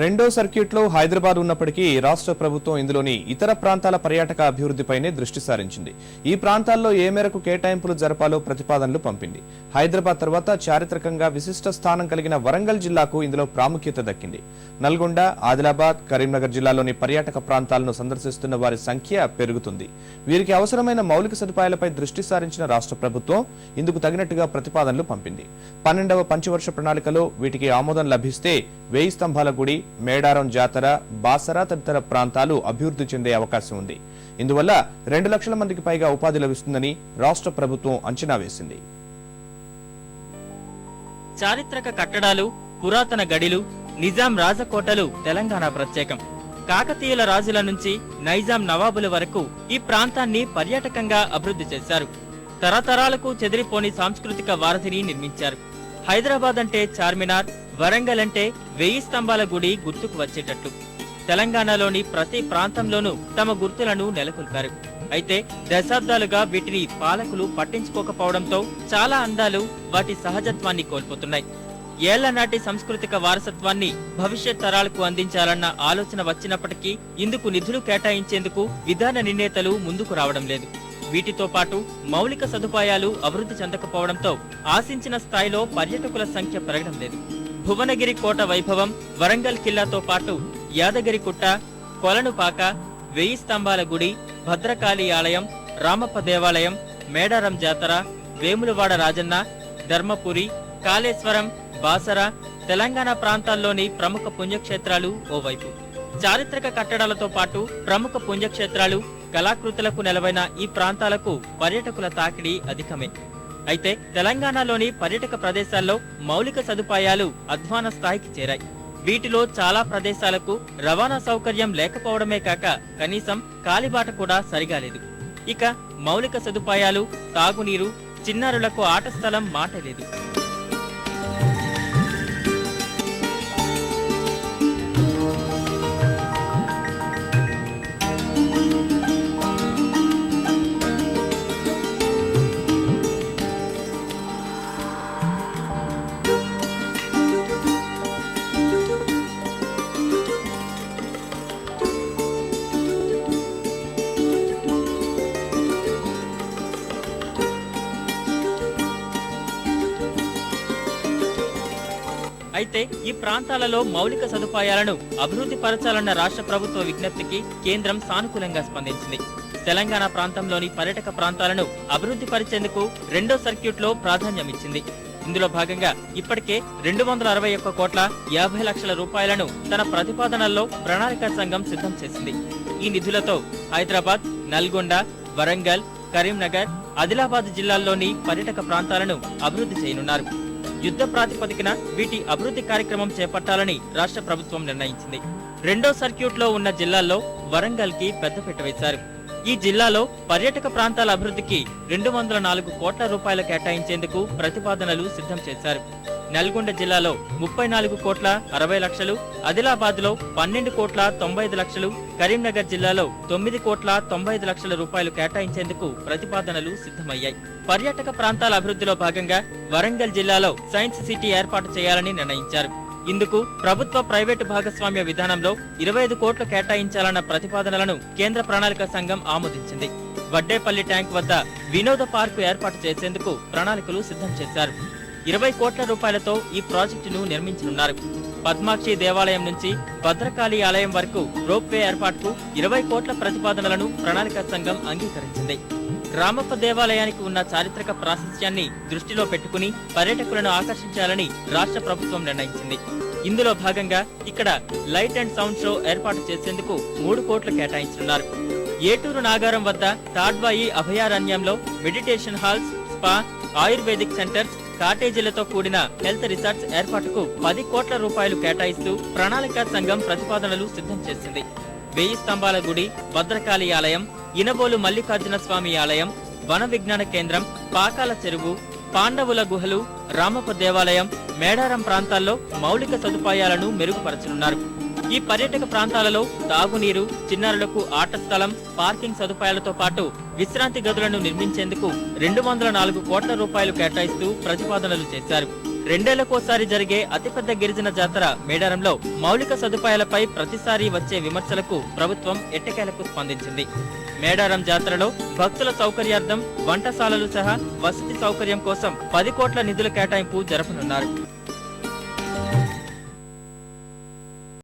రెండో సర్క్యూట్లో హైదరాబాద్ ఉన్నప్పటికీ రాష్ట్ర ప్రభుత్వం ఇందులోని ఇతర ప్రాంతాల పర్యాటక అభివృద్ధిపైనే దృష్టి సారించింది. ఈ ప్రాంతాల్లో ఏ మేరకు కేటాయింపులు జరపాలో ప్రతిపాదనలు పంపింది. హైదరాబాద్ తర్వాత చారిత్రకంగా విశిష్ట స్థానం కలిగిన వరంగల్ జిల్లాకు ఇందులో ప్రాముఖ్యత దక్కింది. నల్గొండ, ఆదిలాబాద్, కరీంనగర్ జిల్లాలోని పర్యాటక ప్రాంతాలను సందర్శిస్తున్న వారి సంఖ్య పెరుగుతుంది. వీరికి అవసరమైన మౌలిక సదుపాయాలపై దృష్టి సారించిన రాష్ట్ర ప్రభుత్వం ఇందుకు తగినట్టుగా ప్రతిపాదనలు పంపింది. 12వ పంచవర్ష ప్రణాళికలో వీటికి ఆమోదం లభిస్తే 1000 స్తంభాల గుడి, మేడారం జాతర, బాసర తదితర ప్రాంతాలు అభివృద్ధి చెందే అవకాశం ఉంది. ఇందువల్ల 2 లక్షల మందికి పైగా ఉపాధి లభిస్తుందని రాష్ట్ర ప్రభుత్వం అంచనా వేసింది. చారిత్రక కట్టడాలు, పురాతన గడిలు, నిజాం రాజకోటలు తెలంగాణ ప్రత్యేకం. కాకతీయుల రాజుల నుంచి నైజాం నవాబుల వరకు ఈ ప్రాంతాన్ని పర్యాటకంగా అభివృద్ధి చేశారు. తరతరాలకు చెదిరిపోని సాంస్కృతిక వారధిని నిర్మించారు. హైదరాబాద్ అంటే చార్మినార్, వరంగల్ అంటే 1000 స్తంభాల గుడి గుర్తుకు వచ్చేటట్లు తెలంగాణలోని ప్రతి ప్రాంతంలోనూ తమ గుర్తులను నెలకొల్పారు. అయితే దశాబ్దాలుగా వీటిని పాలకులు పట్టించుకోకపోవడంతో చాలా అందాలు వాటి సహజత్వాన్ని కోల్పోతున్నాయి. ఏళ్ల నాటి సాంస్కృతిక వారసత్వాన్ని భవిష్యత్ తరాలకు అందించాలన్న ఆలోచన వచ్చినప్పటికీ ఇందుకు నిధులు కేటాయించేందుకు విధాన నిర్ణేతలు ముందుకు రావడం లేదు. వీటితో పాటు మౌలిక సదుపాయాలు అభివృద్ధి చెందకపోవడంతో ఆశించిన స్థాయిలో పర్యాటకుల సంఖ్య పెరగడం లేదు. భువనగిరి కోట వైభవం, వరంగల్ కిల్లాతో పాటు యాదగిరిగుట్ట, కొలనుపాక, 1000 స్తంభాల గుడి, భద్రకాళి ఆలయం, రామప్ప దేవాలయం, మేడారం జాతర, వేములవాడ రాజన్న, ధర్మపురి, కాళేశ్వరం, బాసర తెలంగాణ ప్రాంతాల్లోని ప్రముఖ పుణ్యక్షేత్రాలు ఓవైపు. చారిత్రక కట్టడాలతో పాటు ప్రముఖ పుణ్యక్షేత్రాలు, కళాకృతులకు నెలవైన ఈ ప్రాంతాలకు పర్యాటకుల తాకిడి అధికమే. అయితే తెలంగాణలోని పర్యాటక ప్రదేశాల్లో మౌలిక సదుపాయాలు అధ్వాన స్థాయికి చేరాయి. వీటిలో చాలా ప్రదేశాలకు రవాణా సౌకర్యం లేకపోవడమే కాక కనీసం కాలిబాట కూడా సరిగా లేదు. ఇక మౌలిక సదుపాయాలు, తాగునీరు, చిన్నారులకు ఆట స్థలం మాట లేదు. అయితే ఈ ప్రాంతాలలో మౌలిక సదుపాయాలను అభివృద్ధి పరచాలన్న రాష్ట్ర ప్రభుత్వ విజ్ఞప్తికి కేంద్రం సానుకూలంగా స్పందించింది. తెలంగాణ ప్రాంతంలోని పర్యాటక ప్రాంతాలను అభివృద్ధి పరిచేందుకు రెండో సర్క్యూట్లో ప్రాధాన్యమిచ్చింది. ఇందులో భాగంగా ఇప్పటికే 261 కోట్ల 50 లక్షల రూపాయలను తన ప్రతిపాదనల్లో ప్రణాళికా సంఘం సిద్ధం చేసింది. ఈ నిధులతో హైదరాబాద్, నల్గొండ, వరంగల్, కరీంనగర్, ఆదిలాబాద్ జిల్లాల్లోని పర్యాటక ప్రాంతాలను అభివృద్ధి చేయనున్నారు. యుద్ధ ప్రాతిపదికన వీటి అభివృద్ధి కార్యక్రమం చేపట్టాలని రాష్ట్ర ప్రభుత్వం నిర్ణయించింది. రెండో సర్క్యూట్లో ఉన్న జిల్లాల్లో వరంగల్ కి పెద్దపీట వేశారు. ఈ జిల్లాలో పర్యాటక ప్రాంతాల అభివృద్ధికి 204 కోట్ల రూపాయలు కేటాయించేందుకు ప్రతిపాదనలు సిద్ధం చేశారు. నల్గొండ జిల్లాలో 34 కోట్ల 60 లక్షలు, ఆదిలాబాద్ లో 12 కోట్ల 95 లక్షలు, కరీంనగర్ జిల్లాలో 9 కోట్ల 95 లక్షల రూపాయలు కేటాయించేందుకు ప్రతిపాదనలు సిద్ధమయ్యాయి. పర్యాటక ప్రాంతాల అభివృద్ధిలో భాగంగా వరంగల్ జిల్లాలో సైన్స్ సిటీ ఏర్పాటు చేయాలని నిర్ణయించారు. ఇందుకు ప్రభుత్వ ప్రైవేటు భాగస్వామ్య విధానంలో 25 కోట్లు కేటాయించాలన్న ప్రతిపాదనలను కేంద్ర ప్రణాళిక సంఘం ఆమోదించింది. వడ్డేపల్లి ట్యాంక్ వద్ద వినోద పార్కు ఏర్పాటు చేసేందుకు ప్రణాళికలు సిద్ధం చేశారు. 20 కోట్ల రూపాయలతో ఈ ప్రాజెక్టును నిర్మించనున్నారు. పద్మాక్షి దేవాలయం నుంచి భద్రకాళి ఆలయం వరకు రోప్వే ఏర్పాటుకు 20 కోట్ల ప్రతిపాదనలను ప్రణాళిక సంఘం అంగీకరించింది. రామప్ప దేవాలయానికి ఉన్న చారిత్రక ప్రాశస్త్యాన్ని దృష్టిలో పెట్టుకుని పర్యాటకులను ఆకర్షించాలని రాష్ట్ర ప్రభుత్వం నిర్ణయించింది. ఇందులో భాగంగా ఇక్కడ లైట్ అండ్ సౌండ్ షో ఏర్పాటు చేసేందుకు 3 కోట్లు కేటాయించనున్నారు. ఏటూరు నాగారం వద్ద తాడ్వాయి అభయారణ్యంలో meditation halls, spa, ayurvedic centres, కాటేజీలతో కూడిన హెల్త్ రిసార్ట్స్ ఏర్పాటుకు 10 కోట్ల రూపాయలు కేటాయిస్తూ ప్రణాళికా సంఘం ప్రతిపాదనలు సిద్ధం చేసింది. 1000 స్తంభాల గుడి, భద్రకాళి ఆలయం, ఇనబోలు మల్లికార్జున స్వామి ఆలయం, వన విజ్ఞాన కేంద్రం, పాకాల చెరువు, పాండవుల గుహలు, రామప్ప దేవాలయం, మేడారం ప్రాంతాల్లో మౌలిక సదుపాయాలను మెరుగుపరచనున్నారు. ఈ పర్యాటక ప్రాంతాలలో తాగునీరు, చిన్నారులకు ఆట స్థలం, పార్కింగ్ సదుపాయాలతో పాటు విశ్రాంతి గదులను నిర్మించేందుకు 204 కోట్ల రూపాయలు కేటాయిస్తూ ప్రతిపాదనలు చేశారు. రెండేళ్లకోసారి జరిగే అతిపెద్ద గిరిజన జాతర మేడారంలో మౌలిక సదుపాయాలపై ప్రతిసారి వచ్చే విమర్శలకు ప్రభుత్వం ఎట్టకేలకు స్పందించింది. మేడారం జాతరలో భక్తుల సౌకర్యార్థం వంటశాలలు సహా వసతి సౌకర్యం కోసం 10 కోట్ల నిధుల కేటాయింపు జరపనున్నారు.